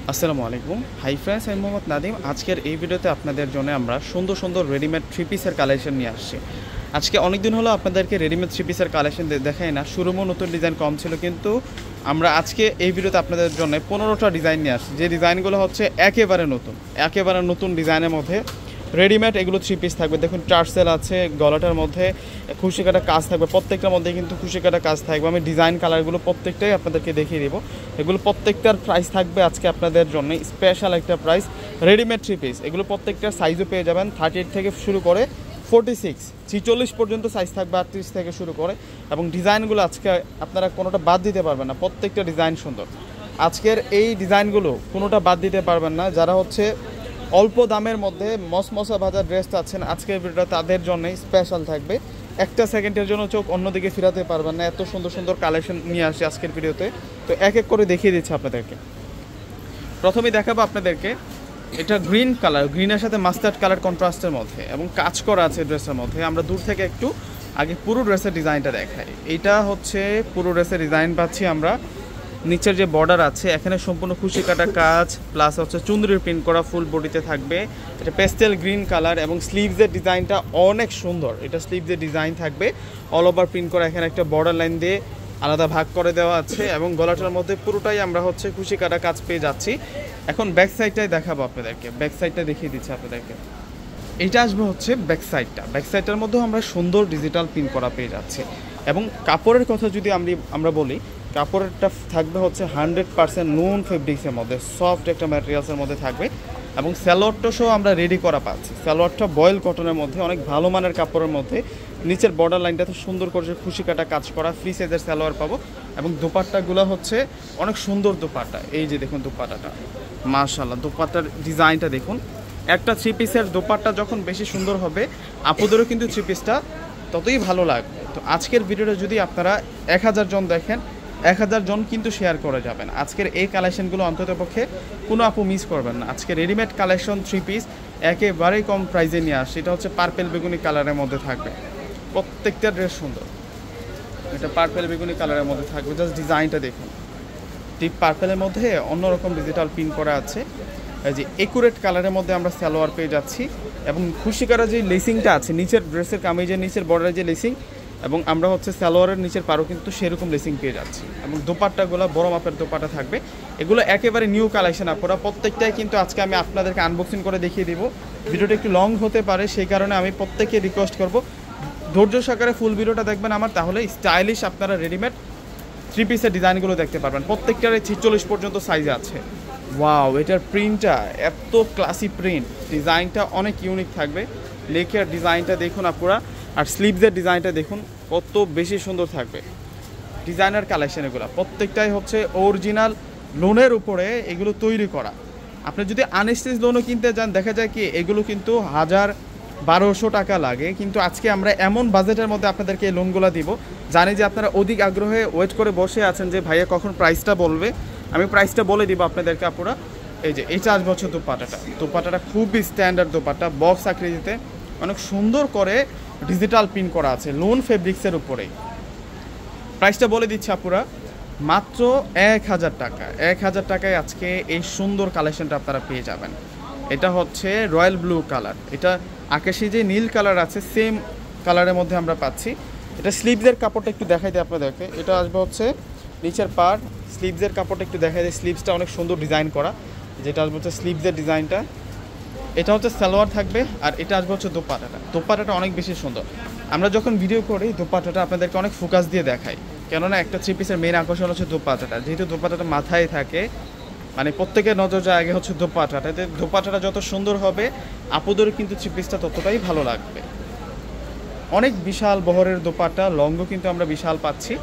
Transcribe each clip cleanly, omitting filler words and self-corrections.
আসসালামু আলাইকুম। Hi friends, আমি মোহাম্মদ নাদিম। আজকের এই ভিডিওতে আপনাদের জন্য আমরা সুন্দর সুন্দর রেডিমেড থ্রি পিসের কালেকশন নিয়ে আসছি। আজকে অনেক দিন হলো আপনাদেরকে রেডিমেড থ্রি পিসের কালেকশন দেখাই না, শুরুমও নতুন ডিজাইন কম ছিল, কিন্তু আমরা আজকে এই ভিডিওতে আপনাদের জন্য 15টা ডিজাইন নিয়ে আসছি, যে ডিজাইনগুলো হচ্ছে একেবারে নতুন ডিজাইনের মধ্যে রেডিমেড এগুলো থ্রি পিস থাকবে। দেখুন টার্সেল আছে, গলাটার মধ্যে খুশি কাটা কাজ থাকবে, প্রত্যেকটার মধ্যে কিন্তু খুশি কাটা কাজ থাকবে। আমি ডিজাইন কালারগুলো প্রত্যেকটাই আপনাদেরকে দেখিয়ে দেবো। এগুলো প্রত্যেকটার প্রাইস থাকবে আজকে আপনাদের জন্য স্পেশাল একটা প্রাইস। রেডিমেড থ্রি পিস এগুলো প্রত্যেকটার সাইজও পেয়ে যাবেন, 38 থেকে শুরু করে 46 পর্যন্ত সাইজ থাকবে, 38 থেকে শুরু করে। এবং ডিজাইনগুলো আজকে আপনারা কোনোটা বাদ দিতে পারবেন না, প্রত্যেকটা ডিজাইন সুন্দর। আজকের এই ডিজাইনগুলো কোনোটা বাদ দিতে পারবেন না। যারা হচ্ছে অল্প দামের মধ্যে মসমসা ভাজা ড্রেস চাচ্ছেন, আজকের ভিডিওটা তাদের জন্য স্পেশাল থাকবে। একটা সেকেন্ডের জন্য চোখ অন্যদিকে ফিরাতে পারবেন না, এত সুন্দর সুন্দর কালেকশন নিয়ে আসি আজকের ভিডিওতে। তো এক এক করে দেখিয়ে দিচ্ছি আপনাদেরকে। প্রথমেই দেখাবো আপনাদেরকে এটা গ্রিন কালার, গ্রিনের সাথে মাস্টার্ড কালার কন্ট্রাস্টের মধ্যে এবং কাজ করা আছে ড্রেসের মধ্যে। আমরা দূর থেকে একটু আগে পুরো ড্রেসের ডিজাইনটা দেখাই। এইটা হচ্ছে পুরো ড্রেসের ডিজাইন পাচ্ছি আমরা। নিচের যে বর্ডার আছে এখানে সম্পূর্ণ খুশি কাটা কাজ, প্লাস হচ্ছে চুনরির প্রিন্ট করা ফুল বডিতে থাকবে। এটা পেস্টেল গ্রিন কালার এবং স্লিভসের ডিজাইনটা অনেক সুন্দর। এটা স্লিভসের ডিজাইন থাকবে অল ওভার প্রিন্ট করা, এখানে একটা বর্ডার লাইন দিয়ে আলাদা ভাগ করে দেওয়া আছে এবং গলাটার মধ্যে পুরোটাই আমরা হচ্ছে খুশি কাটা কাজ পেয়ে যাচ্ছি। এখন ব্যাক সাইডটাই দেখাবো আপনাদেরকে, ব্যাক সাইডটা দেখিয়ে দিচ্ছি আপনাদেরকে। এইটা আসবে হচ্ছে ব্যাক সাইডটা, ব্যাক সাইডটার মধ্যেও আমরা সুন্দর ডিজিটাল প্রিন্ট করা পেয়ে যাচ্ছি। এবং কাপড়ের কথা যদি আমরা বলি, কাপড়েরটা থাকবে হচ্ছে 100% নুন ফেব্রিক্সের মধ্যে, সফট একটা ম্যাটেরিয়ালসের মধ্যে থাকবে। এবং স্যালোয়ারটা সহ আমরা রেডি করা পাচ্ছি। স্যালোয়ারটা বয়েল কটনের মধ্যে, অনেক ভালো মানের কাপড়ের মধ্যে। নিচের বর্ডার লাইনটাতে সুন্দর করে খুশি কাটা কাজ করা, ফ্রি সাইজের স্যালোয়ার পাবো। এবং দোপাট্টাগুলো হচ্ছে অনেক সুন্দর দোপাট্টা। এই যে দেখুন দোপাট্টাটা, মাশাআল্লাহ, দোপাট্টার ডিজাইনটা দেখুন। একটা থ্রি পিসের দোপাট্টা যখন বেশি সুন্দর হবে, আপুদেরও কিন্তু থ্রি পিসটা ততই ভালো লাগবে। তো আজকের ভিডিওটা যদি আপনারা 1000 জন দেখেন, 1000 জন কিন্তু শেয়ার করে যাবেন। আজকের এই কালেকশনগুলো অন্ততপক্ষে কোনো আপু মিস করবেন না। আজকে রেডিমেড কালেকশন থ্রি পিস একেবারেই কম প্রাইসে নিয়ে আসছে। এটা হচ্ছে পার্পেল বেগুনি কালারের মধ্যে থাকবে, প্রত্যেকটা ড্রেস সুন্দর। এটা পার্পেল বেগুনি কালারের মধ্যে থাকবে, জাস্ট ডিজাইনটা দেখুন। ডিপ পার্পেলের মধ্যে অন্যরকম ডিজিটাল প্রিন্ট করা আছে। এই যে একুরেট কালারের মধ্যে আমরা সালোয়ার পেয়ে যাচ্ছি। এবং খুশি করা যে লেসিংটা আছে নিচের ড্রেসের কামিজের নিচের বর্ডারের যে লেসিং, এবং আমরা হচ্ছে সালোয়ারের নিচের পারও কিন্তু সেরকম লেসিং পেয়ে যাচ্ছি। এবং দোপাট্টাগুলো বড় মাপের দোপাট্টা থাকবে। এগুলো একেবারে নিউ কালেকশন আপনারা, প্রত্যেকটাই কিন্তু আজকে আমি আপনাদেরকে আনবক্সিং করে দেখিয়ে দিব। ভিডিওটা একটু লং হতে পারে, সেই কারণে আমি প্রত্যেককে রিকোয়েস্ট করব ধৈর্য সহকারে ফুল ভিডিওটা দেখবেন আমার, তাহলে স্টাইলিশ আপনারা রেডিমেড থ্রি পিসের ডিজাইনগুলো দেখতে পারবেন। প্রত্যেকটারে 46 পর্যন্ত সাইজ আছে। ওয়াও, এটার প্রিন্টটা এত ক্লাসি প্রিন্ট, ডিজাইনটা অনেক ইউনিক থাকবে। লেকের ডিজাইনটা দেখুন আপনারা, আর স্লিভসের ডিজাইনটা দেখুন কত বেশি সুন্দর থাকবে। ডিজাইনার কালেকশন এগুলো প্রত্যেকটাই হচ্ছে অরিজিনাল লোনের উপরে এগুলো তৈরি করা। আপনি যদি আনস্টিচ লোনও কিনতে যান, দেখা যায় কি এগুলো কিন্তু 1000-1200 টাকা লাগে। কিন্তু আজকে আমরা এমন বাজেটের মধ্যে আপনাদেরকে এই লোনগুলো দিব, জানি যে আপনারা অধিক আগ্রহে ওয়েট করে বসে আছেন যে ভাইয়া কখন প্রাইসটা বলবে। আমি প্রাইসটা বলে দিব আপনাদেরকে আপুরা। এই যে এটা আসবে হচ্ছে দোপাট্টাটা খুবই স্ট্যান্ডার্ড দোপাট্টা, বক্স আকৃতিতে অনেক সুন্দর করে ডিজিটাল প্রিন্ট করা আছে লোন ফেব্রিক্সের উপরেই। প্রাইসটা বলে দিচ্ছি আপুরা, মাত্র 1000 টাকা। 1000 টাকায় আজকে এই সুন্দর কালেকশনটা আপনারা পেয়ে যাবেন। এটা হচ্ছে রয়্যাল ব্লু কালার, এটা আকাশি যে নীল কালার আছে সেম কালারের মধ্যে আমরা পাচ্ছি। এটা স্লিভসের কাপড়টা একটু দেখাই দিই আপনাদেরকে। এটা আসবে হচ্ছে নিচের পার্ট, স্লিভসের কাপড়টা একটু দেখাই দিই। স্লিভসটা অনেক সুন্দর ডিজাইন করা, যেটা আসবে হচ্ছে স্লিভসের ডিজাইনটা। এটা হচ্ছে সালোয়ার থাকবে, আর এটা আসবে হচ্ছে দোপাট্টাটা অনেক বেশি সুন্দর। আমরা যখন ভিডিও করি দোপাট্টাটা আপনাদেরকে অনেক ফোকাস দিয়ে দেখাই, কেননা একটা থ্রি পিসের মেন আকর্ষণ হচ্ছে দোপাট্টাটা। যেহেতু দোপাট্টাটা মাথায় থাকে, মানে প্রত্যেকের নজর যায় আগে হচ্ছে দোপাট্টাটা। দোপাট্টাটা যত সুন্দর হবে, আপুদের কিন্তু থ্রি পিসটা ততটাই ভালো লাগবে। অনেক বিশাল বহরের দোপাট্টা, লংও কিন্তু আমরা বিশাল পাচ্ছি।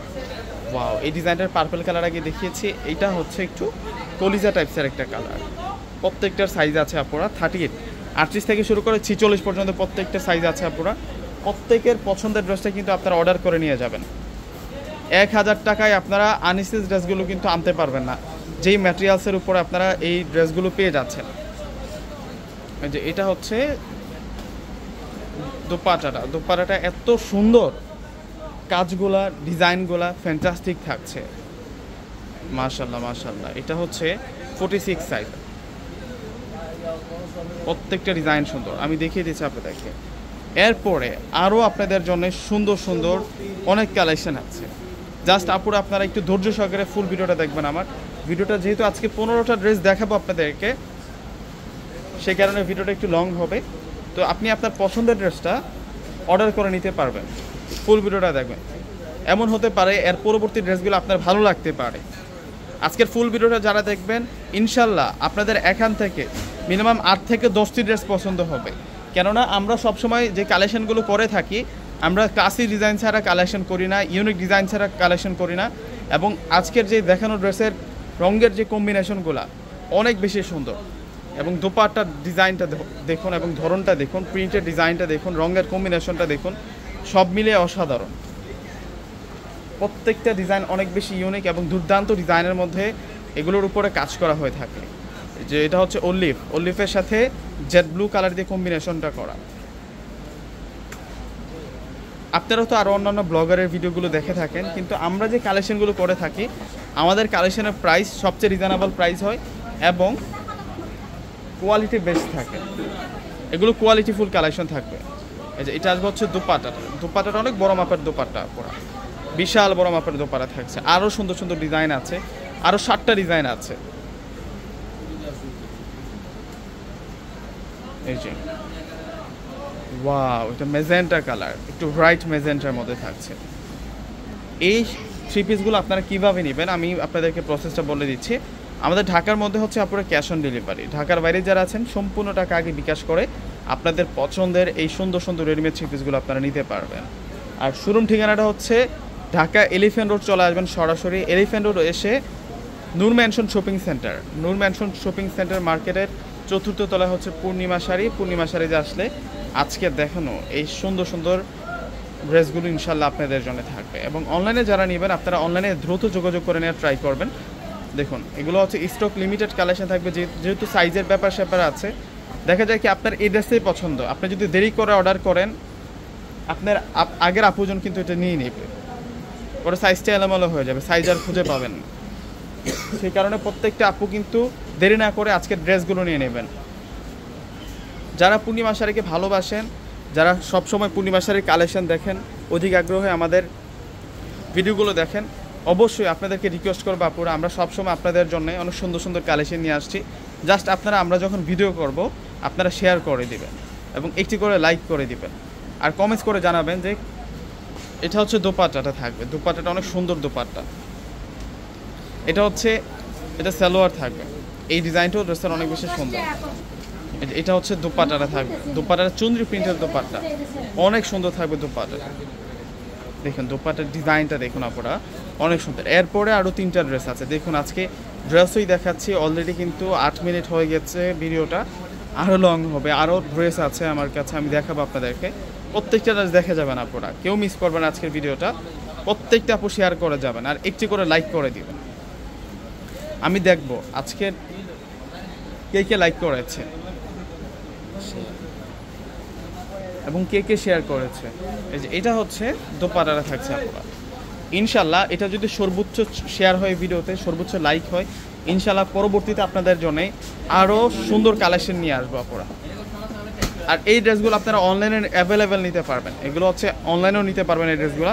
ওয়াও, এই ডিজাইনটার পার্পল কালার আগে দেখিয়েছি, এইটা হচ্ছে একটু কলিজা টাইপসের একটা কালার। প্রত্যেকটার সাইজ আছে আপুরা 38, 38 থেকে শুরু করে 46 পর্যন্ত প্রত্যেকটা সাইজ আছে আপুরা। প্রত্যেকের পছন্দের ড্রেসটা কিন্তু আপনারা অর্ডার করে নিয়ে যাবেন। 1000 টাকায় আপনারা আনস্টিচ ড্রেসগুলো কিন্তু আনতে পারবেন না, যেই ম্যাটেরিয়ালসের উপরে আপনারা এই ড্রেসগুলো পেয়ে যাচ্ছেন। যে এটা হচ্ছে দোপাট্টাটা এত সুন্দর, কাজগুলা ডিজাইনগুলা ফ্যান্টাস্টিক থাকছে। মাশাআল্লাহ। এটা হচ্ছে 46 সাইজ, প্রত্যেকটা ডিজাইন সুন্দর, আমি দেখিয়ে দিচ্ছি আপনাদেরকে। এরপরে আরও আপনাদের জন্য সুন্দর সুন্দর অনেক কালেকশন আছে। জাস্ট আপুরা আপনারা একটু ধৈর্য সহকারে ফুল ভিডিওটা দেখবেন। আমার ভিডিওটা যেহেতু আজকে 15টা ড্রেস দেখাবো আপনাদেরকে, সেই কারণে ভিডিওটা একটু লং হবে। তো আপনি আপনার পছন্দের ড্রেসটা অর্ডার করে নিতে পারবেন, ফুল ভিডিওটা দেখবেন। এমন হতে পারে এর পরবর্তী ড্রেসগুলো আপনার ভালো লাগতে পারে। আজকের ফুল ভিডিওটা যারা দেখবেন ইনশাল্লাহ আপনাদের এখান থেকে মিনিমাম 8 থেকে 10টি ড্রেস পছন্দ হবে। কেননা আমরা সবসময় যে কালেকশনগুলো করে থাকি, আমরা ক্লাসিক ডিজাইন ছাড়া কালেকশন করি না, ইউনিক ডিজাইন ছাড়া কালেকশন করি না। এবং আজকের যে দেখানো ড্রেসের রঙের যে কম্বিনেশনগুলো অনেক বেশি সুন্দর, এবং দোপাট্টার ডিজাইনটা দেখুন এবং ধরনটা দেখুন, প্রিন্টের ডিজাইনটা দেখুন, রঙের কম্বিনেশনটা দেখুন, সব মিলিয়ে অসাধারণ। প্রত্যেকটা ডিজাইন অনেক বেশি ইউনিক এবং দুর্দান্ত ডিজাইনের মধ্যে এগুলোর উপরে কাজ করা হয়ে থাকে। যে এটা হচ্ছে অলিভের সাথে জেড ব্লু কালার দিয়ে কম্বিনেশনটা করা। আপনারাও তো আরও অন্যান্য ব্লগারের ভিডিওগুলো দেখে থাকেন, কিন্তু আমরা যে কালেকশনগুলো করে থাকি আমাদের কালেকশনের প্রাইস সবচেয়ে রিজনেবল প্রাইস হয় এবং কোয়ালিটি বেস্ট থাকে। এগুলো কোয়ালিটিফুল কালেকশন থাকবে। এই যে এটা আসবে হচ্ছে দোপাট্টাটা অনেক বড় মাপের দোপাট্টা, পুরা বিশাল বড় মাপের দোপাট্টা থাকছে। আরও সুন্দর সুন্দর ডিজাইন আছে, আরও 7টা ডিজাইন আছে। এই যে ওয়াও, এটা মেজেন্টা কালার, একটু ব্রাইট মেজেন্টার মধ্যে থাকছে। এই থ্রি পিসগুলো আপনারা কীভাবে নেবেন আমি আপনাদেরকে প্রসেসটা বলে দিচ্ছি। আমাদের ঢাকার মধ্যে হচ্ছে আপনারা ক্যাশ অন ডেলিভারি। ঢাকার বাইরে যারা আছেন সম্পূর্ণ টাকা আগে বিকাশ করে আপনাদের পছন্দের এই সুন্দর সুন্দর রেডিমেড থ্রি পিসগুলো আপনারা নিতে পারবেন। আর শোরুম ঠিকানাটা হচ্ছে ঢাকা এলিফ্যান্ট রোড চলে আসবেন সরাসরি। এলিফ্যান্ট রোড এসে নূর ম্যানশন শপিং সেন্টার, নূর ম্যানশন শপিং সেন্টার মার্কেটের 4র্থ তলায় হচ্ছে পূর্ণিমা শাড়িতে আসলে আজকে দেখানো এই সুন্দর সুন্দর ড্রেসগুলো ইনশাল্লাহ আপনাদের জন্য থাকবে। এবং অনলাইনে যারা নেবেন আপনারা অনলাইনে দ্রুত যোগাযোগ করে নেওয়ার ট্রাই করবেন। দেখুন এগুলো হচ্ছে স্টক লিমিটেড কালেকশন থাকবে, যেহেতু সাইজের ব্যাপার স্যাপার আছে। দেখা যায় কি আপনার এই ড্রেসটাই পছন্দ, আপনি যদি দেরি করে অর্ডার করেন আপনার আগের আপুজন কিন্তু এটা নিয়ে নেবে, পরে সাইজটা এলোমেলো হয়ে যাবে, সাইজ আর খুঁজে পাবেন না। সেই কারণে প্রত্যেকটা আপু কিন্তু দেরি না করে আজকের ড্রেসগুলো নিয়ে নেবেন। যারা পূর্ণিমা শাড়িকে ভালোবাসেন, যারা সবসময় পূর্ণিমা শাড়ির কালেকশন দেখেন, অধিক আগ্রহে আমাদের ভিডিওগুলো দেখেন, অবশ্যই আপনাদেরকে রিকোয়েস্ট করবো আপুরা, আমরা সবসময় আপনাদের জন্য অনেক সুন্দর সুন্দর কালেকশন নিয়ে আসছি। জাস্ট আপনারা আমরা যখন ভিডিও করব আপনারা শেয়ার করে দিবেন এবং একটি করে লাইক করে দিবেন আর কমেন্টস করে জানাবেন যে এটা হচ্ছে দোপাট্টাটা থাকবে। দোপাট্টাটা অনেক সুন্দর দোপাট্টা। এটা সালোয়ার থাকবে। এই ডিজাইনটাও ড্রেসের অনেক বেশি সুন্দর। এটা হচ্ছে দোপাট্টাটা থাকবে, দোপাট্টাটা চুনরি প্রিন্টের দোপাট্টা, অনেক সুন্দর থাকবে দোপাট্টাটা। দেখুন দোপাট্টার ডিজাইনটা দেখুন আপনারা, অনেক সুন্দর। এরপরে আরও 3টা ড্রেস আছে। দেখুন আজকে ড্রেসই দেখাচ্ছি, অলরেডি কিন্তু 8 মিনিট হয়ে গেছে ভিডিওটা, আরও লং হবে। আরও ড্রেস আছে আমার কাছে, আমি দেখাবো আপনাদেরকে। প্রত্যেকটা ড্রেস দেখে যাবেন আপনারা, কেউ মিস করবেন আজকের ভিডিওটা। প্রত্যেকটা আপু শেয়ার করে যাবেন আর একটি করে লাইক করে দিবেন। আমি দেখব আজকের কে লাইক করেছে এবং কে শেয়ার করেছে। এই যে এটা হচ্ছে দোপাট্টাটা থাকছে আপুরা। ইনশাল্লাহ এটা যদি সর্বোচ্চ শেয়ার হয় ভিডিওতে, সর্বোচ্চ লাইক হয়, ইনশাল্লাহ পরবর্তীতে আপনাদের জন্য আরও সুন্দর কালেকশন নিয়ে আসবো আপুরা। আর এই ড্রেসগুলো আপনারা অনলাইনে অ্যাভেলেবেল নিতে পারবেন, এগুলো হচ্ছে অনলাইনেও নিতে পারবেন। এই ড্রেসগুলো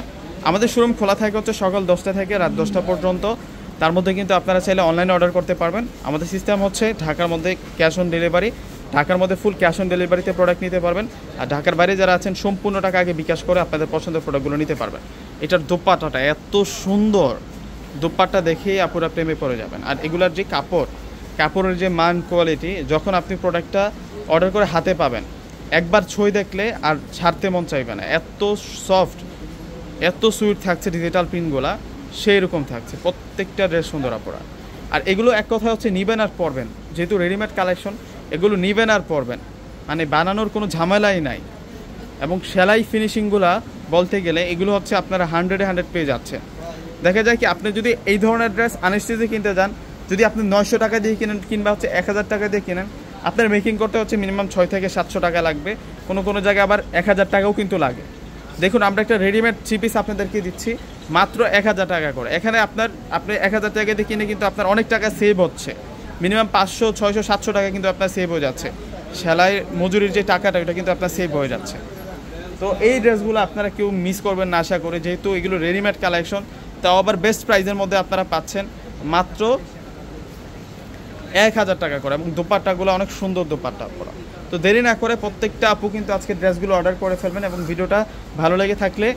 আমাদের শোরুম খোলা থাকে হচ্ছে সকাল 10টা থেকে রাত 10টা পর্যন্ত। তার মধ্যে কিন্তু আপনারা চাইলে অনলাইনে অর্ডার করতে পারবেন। আমাদের সিস্টেম হচ্ছে ঢাকার মধ্যে ক্যাশ অন ডেলিভারি, ঢাকার মধ্যে ফুল ক্যাশ অন ডেলিভারিতে প্রোডাক্ট নিতে পারবেন। আর ঢাকার বাইরে যারা আছেন সম্পূর্ণ টাকা আগে বিকাশ করে আপনাদের পছন্দের প্রোডাক্টগুলো নিতে পারবেন। এটার দোপাট্টাটা এত সুন্দর, দোপাট্টা দেখেই আপুরা প্রেমে পড়ে যাবেন। আর এগুলার যে কাপড়ের যে মান কোয়ালিটি, যখন আপনি প্রোডাক্টটা অর্ডার করে হাতে পাবেন একবার ছুঁয়ে দেখলে আর ছাড়তে মন চাইবে না। এত সফট, এত সুইট থাকছে ডিজিটাল প্রিন্টগুলা, সেই রকম থাকছে প্রত্যেকটা ড্রেস সুন্দর আপুরা। আর এগুলো এক কথা হচ্ছে নিবেন আর পরবেন, যেহেতু রেডিমেড কালেকশন এগুলো নিবেন আর পরবেন, মানে বানানোর কোনো ঝামেলাই নাই। এবং সেলাই ফিনিশিংগুলা বলতে গেলে এগুলো হচ্ছে আপনারা 100-এ 100 পেয়ে যাচ্ছে। দেখা যায় কি আপনি যদি এই ধরনের ড্রেস আনস্টিচে কিনতে যান, যদি আপনি 900 টাকা দিয়ে কিনেন কিংবা হচ্ছে 1000 টাকা দিয়ে কিনেন, আপনার মেকিং করতে হচ্ছে মিনিমাম 6 থেকে 700 টাকা লাগবে, কোনো জায়গায় আবার 1000 টাকাও কিন্তু লাগে। দেখুন আমরা একটা রেডিমেড থ্রি পিস আপনাদেরকে দিচ্ছি মাত্র 1000 টাকা করে। এখানে আপনি 1000 টাকা দিয়ে কিনে কিন্তু আপনার অনেক টাকা সেভ হচ্ছে। মিনিমাম 500 600 700 টাকা কিন্তু আপনার সেভ হয়ে যাচ্ছে। সেলাই মজুরির যে টাকাটা ওটা কিন্তু আপনার সেভ হয়ে যাচ্ছে। তো এই ড্রেসগুলো আপনারা কেউ মিস করবেন না আশা করি, যেহেতু এগুলো রেডিমেড কালেকশন, তাও আবার বেস্ট প্রাইসের মধ্যে আপনারা পাচ্ছেন মাত্র 1000 টাকা করে, এবং দোপাট্টাগুলো অনেক সুন্দর দোপাট্টা করা। তো দেরি না করে প্রত্যেকটা আপু কিন্তু আজকে ড্রেসগুলো অর্ডার করে ফেলবেন, এবং ভিডিওটা ভালো লেগে থাকলে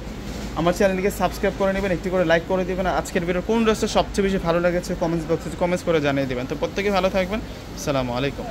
আমার চ্যানেলকে সাবস্ক্রাইব করে নেবেন, একটি করে লাইক করে দেবেন। আজকের ভিডিওর কোন ড্রেসটা সবচেয়ে বেশি ভালো লেগেছে কমেন্টস বক্সে কমেন্টস করে জানিয়ে দেবেন। তো প্রত্যেকে ভালো থাকবেন। আসসালামু আলাইকুম।